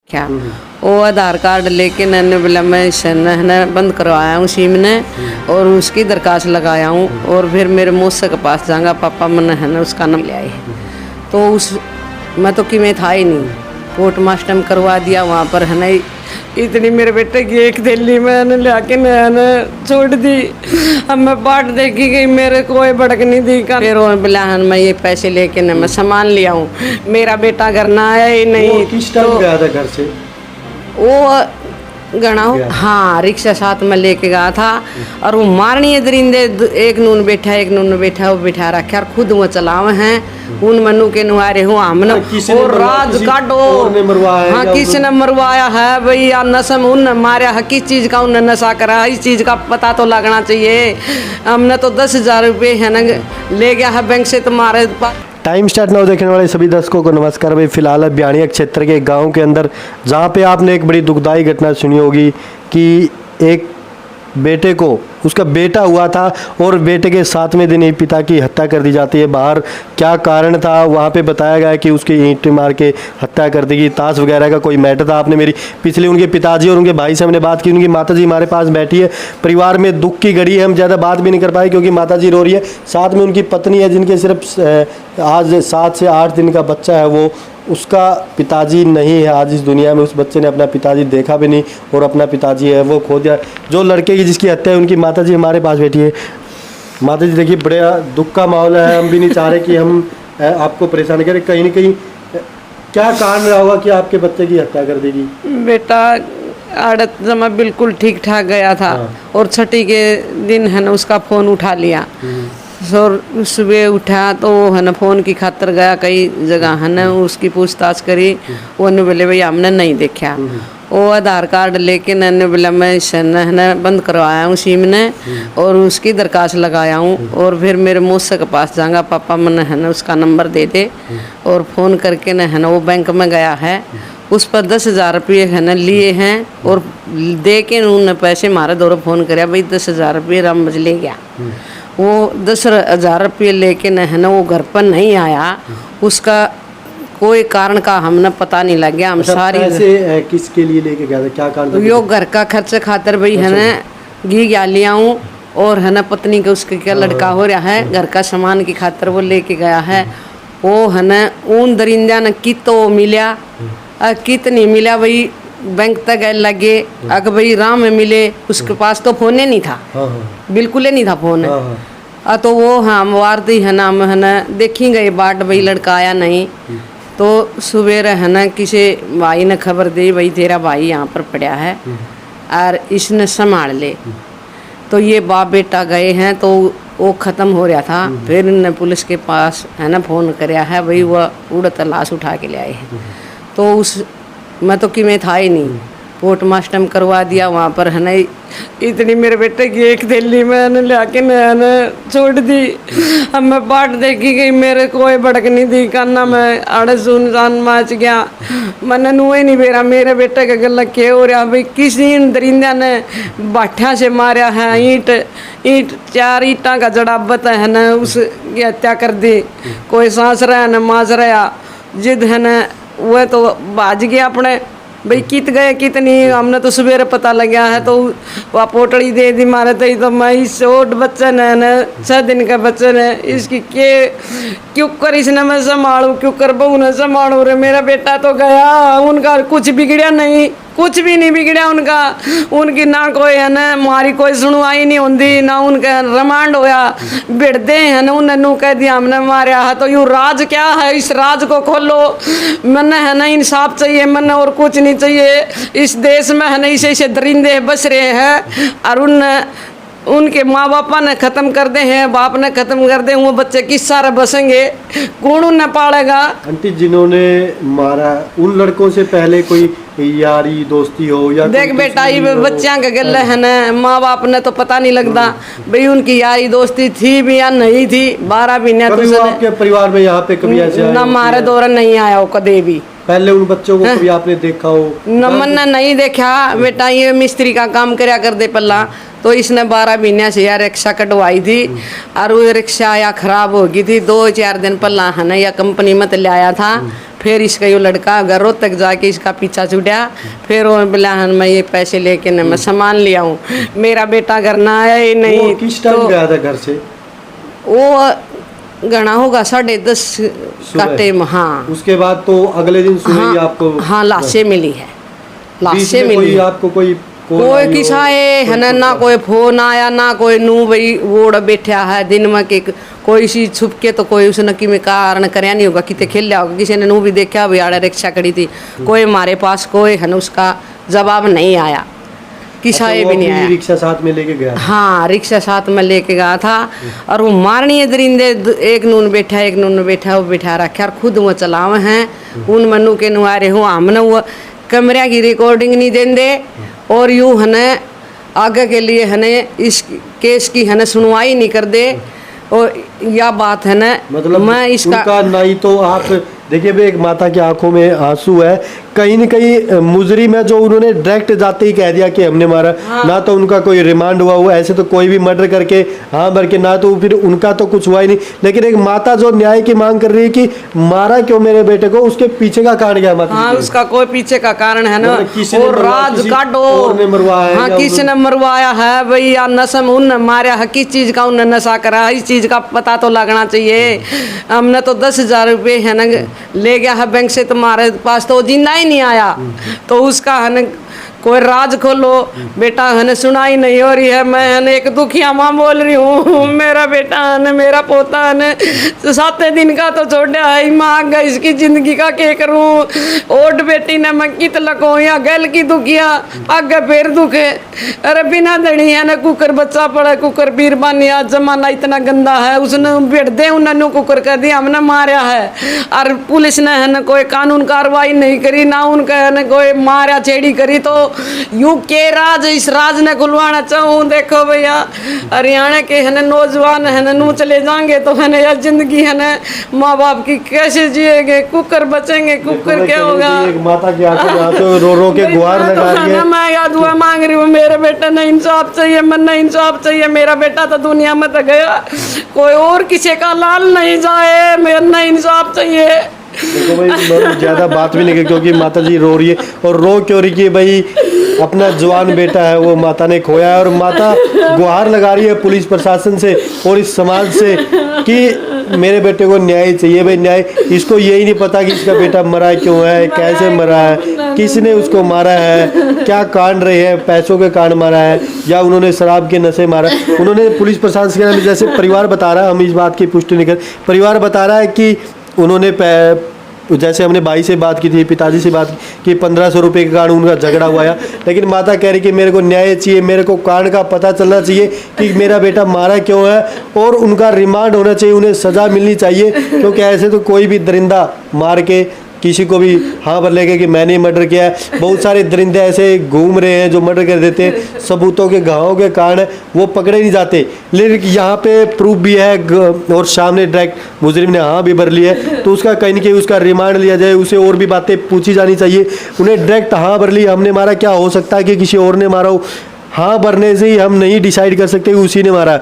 क्या वो आधार कार्ड लेके मैंने बोला मैं है बंद करवाया हूँ सिम ने और उसकी दरखास्त लगाया हूँ और फिर मेरे मौसा के पास जाऊँगा पापा मैंने है ना उसका नाम ले आए तो उस मैं तो कि मैं था ही नहीं पोस्ट मास्टर करवा दिया वहाँ पर है ना इतनी मेरे बेटे की एक थैली मैंने लाके मैंने छोड़ दी। अब मैं बाट देखी गई मेरे कोई भड़क नहीं दी का फिर बोला मैं ये पैसे लेके ना मैं सामान लिया हूँ मेरा बेटा घर ना आया ही नहीं। किस टाइम गया था घर से? वो गणा हाँ रिक्शा साथ में लेके गया था और वो मारनी है दरिंदे एक नून बैठा वो बिठा रखे और खुद वो चलावे हैं उन मनु के नुआरे हूँ हमने और राज काटो हाँ किसने मरवाया है भाई या नशम उन मारा है किस चीज का उन्हें नशा करा इस चीज का पता तो लगना चाहिए। हमने तो 10,000 रुपये है ना ले गया है बैंक से तुम्हारे टाइम स्टार्ट नाउ देखने वाले सभी दर्शकों को नमस्कार। भाई फिलहाल ब्याणिया क्षेत्र के गांव के अंदर जहां पे आपने एक बड़ी दुखदाई घटना सुनी होगी कि एक बेटे को उसका बेटा हुआ था और बेटे के 7वें दिन ही पिता की हत्या कर दी जाती है। बाहर क्या कारण था वहाँ पे बताया गया कि उसकी ईंट मार के हत्या कर दी गई। ताश वगैरह का कोई मैटर था। आपने मेरी पिछले उनके पिताजी और उनके भाई से हमने बात की। उनकी माताजी हमारे पास बैठी है। परिवार में दुख की घड़ी है। हम ज़्यादा बात भी नहीं कर पाए क्योंकि माताजी रो रही है। साथ में उनकी पत्नी है जिनके सिर्फ आज 7 से 8 दिन का बच्चा है। वो उसका पिताजी नहीं है आज इस दुनिया में। उस बच्चे ने अपना पिताजी देखा भी नहीं और अपना पिताजी है वो खो दिया। जो लड़के की जिसकी हत्या है उनकी माताजी हमारे पास बैठी है। माताजी देखिए बड़े दुख का माहौल है। हम भी नहीं चाह रहे कि हम आपको परेशान करें। कहीं ना कहीं क्या कारण रहा होगा कि आपके बच्चे की हत्या कर देगी? बेटा आड़त जमा बिल्कुल ठीक ठाक गया था और छठी के दिन है ना उसका फ़ोन उठा लिया और सुबह उठा तो है ना फ़ोन की खातर गया कई जगह है ना उसकी पूछताछ करी। वो ने बोले भैया हमने नहीं देखा। वो आधार कार्ड लेके मैंने बोला मैं है ना बंद करवाया हूँ सिम ने और उसकी दरखास्त लगाया हूँ और फिर मेरे मौसा के पास जाऊँगा पापा मैंने है ना उसका नंबर दे दे और फ़ोन करके न है ना वो बैंक में गया है उस पर 10,000 रुपये है ना लिए हैं और दे के उन्होंने पैसे मारे दौरे फ़ोन कराया भाई 10,000 रुपये राम ले गया। वो 10,000 रुपये लेके न है ना वो घर पर नहीं आया। उसका कोई कारण का हमने पता नहीं लग गया। हम सारी पैसे किसके लिए लेके गया था? क्या कारण था? यो घर का खर्च खातर भाई है ना घी क्या लिया हूँ और है ना पत्नी के उसके क्या लड़का हो रहा है घर का सामान की खातर वो लेके गया है। वो है ना उन दरिंदा ने कित तो मिला कित नहीं मिला भाई बैंक तक लगे अगर भाई राम में मिले उसके पास तो फोन ही नहीं था। बिल्कुल ही नहीं था फोन। तो वो हाँ वारती है ना है ना देखी गई बाट भाई लड़का आया नहीं तो सुबह है ना किसी भाई ने खबर दी भाई तेरा भाई यहाँ पर पड़ा है और इसने संभाल ले। तो ये बाप बेटा गए हैं तो वो ख़त्म हो रहा था। फिर इन्होंने पुलिस के पास है ना फ़ोन कराया है भाई वह उड़त लाश उठा के ले आए हैं। तो उस मैं तो कि मैं था ही नहीं पोस्ट मास्टर करवा दिया वहाँ पर है ना इतनी मेरे बेटे की एक थैली मैंने लाके मैंने छोड़ दी। अब मैं बाट देखी गई मेरे कोई भड़क नहीं दी करना मैं आड़े सुनसान माच गया। मैंने नुए नहीं बेरा मेरे बेटे के गला के हो रहा भाई किसी दरिंदा ने बाठा से मारा है ईंट 4 ईंटा का जड़ाबत है ना उसकी हत्या कर दी। कोई सांस रहा न माज रहा जिद है न वह तो भाज गया अपने भाई कित गए कितनी हमने तो सवेरे पता लगा है तो वह पोटड़ी दे दी मारे तो मैं इस छोट बच्चे ने न 6 दिन का बच्चे ने इसकी के क्यों कर इसने मैं संभालू क्यों कर बहू ने संभालू रे मेरा बेटा तो गया। उनका कुछ बिगड़ा नहीं कुछ भी नहीं बिगड़ा उनका। उनकी ना कोई है ना हमारी कोई सुनवाई नहीं होती ना उनका रिमांड होया बिड़ते हैं ना उन्हें नू कह दिया हमने मारा है। तो यूँ राज क्या है इस राज को खोलो। मैंने है ना इंसाफ चाहिए मैंने और कुछ नहीं चाहिए। इस देश में है ना ऐसे दरिंदे बस रहे हैं और उनके माँ बापा ने ख़त्म कर दे हैं बाप ने ख़त्म कर दे वो बच्चे किस सारे बसेंगे कौन उन्हें पालेगा? आंटी जिन्होंने मारा उन लड़कों से पहले कोई यारी दोस्ती हो या देख बेटा ये बच्चा के गले है ना माँ बाप ने तो पता नहीं लगता भाई उनकी यारी दोस्ती थी भी या नहीं थी 12 महीने आपके परिवार में यहाँ पे कभी ऐसे ना हमारे दौरान नहीं आया हो कभी भी। पहले उन बच्चों को कभी आपने देखा हो? नमन ने नहीं देखा बेटा ये मिस्त्री का काम करया कर दे पल्ला तो इसने 12 महीने से यार रिक्शा कटवाई थी और वो रिक्शा या खराब हो गई थी 2-4 दिन पहला है ना या कंपनी में तो लाया था फिर इसका यो लड़का घरों तक जाके इसका पीछा छुड़ा, फिर वो बोला हन मैं ये पैसे लेके न मैं सामान ले आऊँ, मेरा बेटा घर ना आया ही नहीं। वो किस टाइम गया था घर से? वो घना होगा 10:30 का टाइम। हाँ, उसके बाद तो अगले दिन सुबह ही आपको? हाँ, लाशें मिली है, लाशें कोई मिली। आपको कोई किसा है ना कोई फोन आया ना कोई नू भाई वोड़ बैठा है दिन में के कोई सी छुप के, तो कोई उसने कि में कारण करया नहीं होगा, कितने खेल लिया होगा, किसी ने नू भी देखा भाई आड़े रिक्शा खड़ी थी, कोई हमारे पास कोई है ना उसका जवाब नहीं आया, किसा ये भी नहीं आया। रिक्शा साथ में लेके गया? हाँ, रिक्शा साथ में लेके गया था, और वो मारनी दरिंदे एक नून बैठा एक नून बैठा, वो बैठा रखा और खुद वो चलावे हैं उन मनु के नुआरे हूँ हमने वो कैमरा की रिकॉर्डिंग नहीं देंगे, और यूँ है न आगे के लिए है न इस केस की है न सुनवाई नहीं कर दे। और यह बात है न, मतलब मैं इसका उनका नहीं तो आप देखिए भाई, एक माता की आंखों में आंसू है, कहीं न कहीं मुजरिम है जो उन्होंने डायरेक्ट जाते ही कह दिया कि हमने मारा। हाँ। ना तो उनका कोई रिमांड हुआ ऐसे तो कोई भी मर्डर करके हाँ भर के, ना तो फिर उनका तो कुछ हुआ ही नहीं। लेकिन एक माता जो न्याय की मांग कर रही है कि मारा क्यों मेरे बेटे को, उसके पीछे का कारण क्या? माता हाँ, उसका कोई पीछे का कारण है ना, और राज काटो। हाँ, किसने मरवाया है भाई, या नशा में उन मारा है, किस चीज का उन नशा करा है, इस चीज का पता तो लगना चाहिए। हमने तो 10,000 रुपये है ना ले गया है बैंक से, तुम्हारे पास तो जिंदा ही नहीं आया, तो उसका है न कोई राज खोलो। बेटा है न सुनाई नहीं हो रही है, मैं है न एक दुखिया माँ बोल रही हूँ, मेरा बेटा है न मेरा पोता है न 7 दिन का तो छोड़ा है, माँ गा इसकी जिंदगी का क्या करूँ। ओट बेटी ने मैं कित लको या गल की दुखिया आगे फिर दुखे। अरे बिना दड़ी है न कुकर बच्चा पड़ा, कुकर बीरबानी, आज जमाना इतना गंदा है, उसने बेट दे उन्होंने कुकर कर दिया, हमने मारा है, और पुलिस ने है न कोई कानून कार्रवाई नहीं करी, ना उनका है न कोई मारा छेड़ी करी। तो यू के राज, इस राज ने खुलवाना चाहूँ। देखो भैया, हरियाणा के है न नौजवान है न नू चले जाएंगे तो है न यार जिंदगी है न माँ बाप की कैसे जिएंगे, कुकर बचेंगे, कुकर क्या होगा। एक माता की आंखों में आंसू रो रो के गुहार लगा रही है। मैं याद हुआ मांग रही हूँ, मेरे बेटे ने इंसाफ चाहिए, मन ने इंसाफ चाहिए, मेरा बेटा तो दुनिया में तो गया, कोई और किसी का लाल नहीं जाए, मेरे ने इंसाफ चाहिए। देखो भाई, ज्यादा बात भी नहीं की क्योंकि माता जी रो रही है, और रो क्यों रही है भाई, अपना जवान बेटा है वो माता ने खोया है, और माता गुहार लगा रही है पुलिस प्रशासन से और इस समाज से कि मेरे बेटे को न्याय चाहिए। भाई न्याय, इसको यही नहीं पता कि इसका बेटा मरा क्यों है, कैसे मरा है, किसने उसको मारा है, क्या कांड रहे हैं, पैसों के कांड मारा है या उन्होंने शराब के नशे मारा। उन्होंने पुलिस प्रशासन के, जैसे परिवार बता रहा है, हम इस बात की पुष्टि नहीं कर, परिवार बता रहा है कि उन्होंने जैसे हमने भाई से बात की थी, पिताजी से बात की, 1500 रुपये के कारण उनका झगड़ा हुआ है, लेकिन माता कह रही कि मेरे को न्याय चाहिए, मेरे को कांड का पता चलना चाहिए कि मेरा बेटा मारा क्यों है, और उनका रिमांड होना चाहिए, उन्हें सज़ा मिलनी चाहिए। क्योंकि ऐसे तो कोई भी दरिंदा मार के किसी को भी हाँ भर लेके कि मैंने मर्डर किया है, बहुत सारे दरिंदे ऐसे घूम रहे हैं जो मर्डर कर देते हैं, सबूतों के गवाहों के कारण वो पकड़े नहीं जाते। लेकिन यहाँ पे प्रूफ भी है और सामने डायरेक्ट मुजरिम ने हाँ भी भर लिया है, तो उसका कहीं ना कहीं उसका रिमांड लिया जाए, उसे और भी बातें पूछी जानी चाहिए। उन्हें डायरेक्ट हाँ भर ली, हमने मारा, क्या हो सकता है कि किसी और ने मारा हो, हाँ भरने से ही हम नहीं डिसाइड कर सकते कि उसी ने मारा।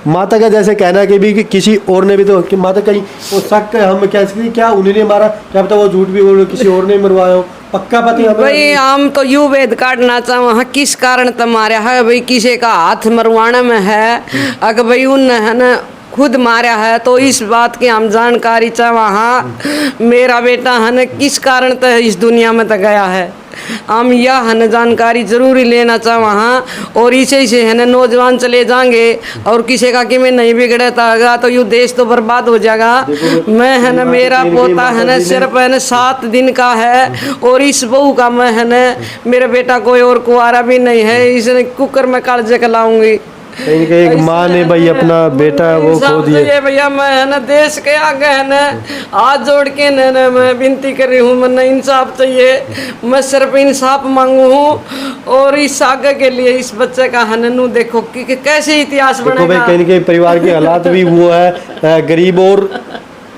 माता का जैसे कहना है कि किसी और ने भी, तो कि माता कहीं वो शक हम कह सकते क्या उन्होंने मारा, क्या पता वो झूठ भी बोल किसी और ने मरवाया हो, पक्का पति भाई हम तो यू वेद काटना चाहो किस कारण तुम्हारा है भाई, किसी का हाथ मरवाने में है, अगर भाई उन है ना खुद मारा है तो इस बात की हम जानकारी चाहे हाँ मेरा बेटा है न किस कारण तक इस दुनिया में तक गया है, हम यह है न जानकारी जरूरी लेना चाहे वहाँ। और इसे से है न नौजवान चले जाएंगे और किसी का कि मैं नहीं बिगड़ता तो यू देश तो बर्बाद हो जाएगा। मैं है न मेरा पोता है न सिर्फ है न 7 दिन का है, और इस बहू का मैं है न मेरा बेटा कोई और कुआरा भी नहीं है, इसने कुकर में कालजे लाऊंगी। कहीं एक माँ ने भाई अपना बेटा वो खो दिया। भैया मैं है ना देश के आगे है ना हाथ जोड़ के न मैं विनती कर रही हूँ, मैंने इंसाफ चाहिए, मैं सिर्फ इंसाफ मांगू हूँ। और इस आगे के लिए इस बच्चे का हननू देखो कि कैसे इतिहास बनेगा। कहीं न कहीं परिवार के हालात भी वो है गरीब, और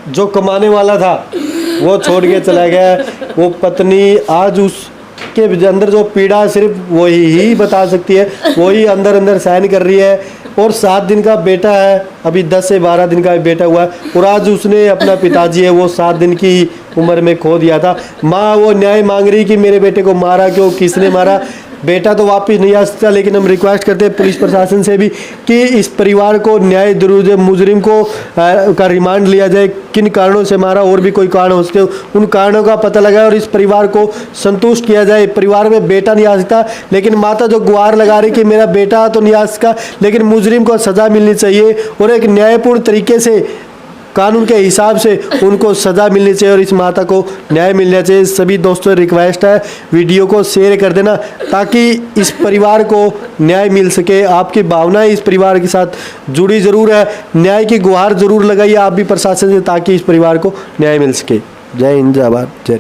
जो कमाने वाला था वो छोड़ के चला गया। वो पत्नी आज उस के अंदर जो पीड़ा सिर्फ वही ही बता सकती है, वही अंदर अंदर सहन कर रही है। और 7 दिन का बेटा है, अभी 10 से 12 दिन का बेटा हुआ है और आज उसने अपना पिताजी है वो 7 दिन की उम्र में खो दिया था। माँ वो न्याय मांग रही कि मेरे बेटे को मारा क्यों, किसने मारा। बेटा तो वापस नहीं आ सकता, लेकिन हम रिक्वेस्ट करते हैं पुलिस प्रशासन से भी कि इस परिवार को न्याय जरूर दे, मुजरिम को का रिमांड लिया जाए, किन कारणों से मारा, और भी कोई कारण हो सकते हो उन कारणों का पता लगाए और इस परिवार को संतुष्ट किया जाए। परिवार में बेटा नहीं आ सकता, लेकिन माता जो गुहार लगा रही कि मेरा बेटा तो नहीं आ सकता, लेकिन मुजरिम को सज़ा मिलनी चाहिए और एक न्यायपूर्ण तरीके से कानून के हिसाब से उनको सज़ा मिलनी चाहिए और इस माता को न्याय मिलना चाहिए। सभी दोस्तों रिक्वेस्ट है वीडियो को शेयर कर देना ताकि इस परिवार को न्याय मिल सके। आपकी भावनाएं इस परिवार के साथ जुड़ी ज़रूर है, न्याय की गुहार ज़रूर लगाइए आप भी प्रशासन से ताकि इस परिवार को न्याय मिल सके। जय हिंद, जय भारत, जय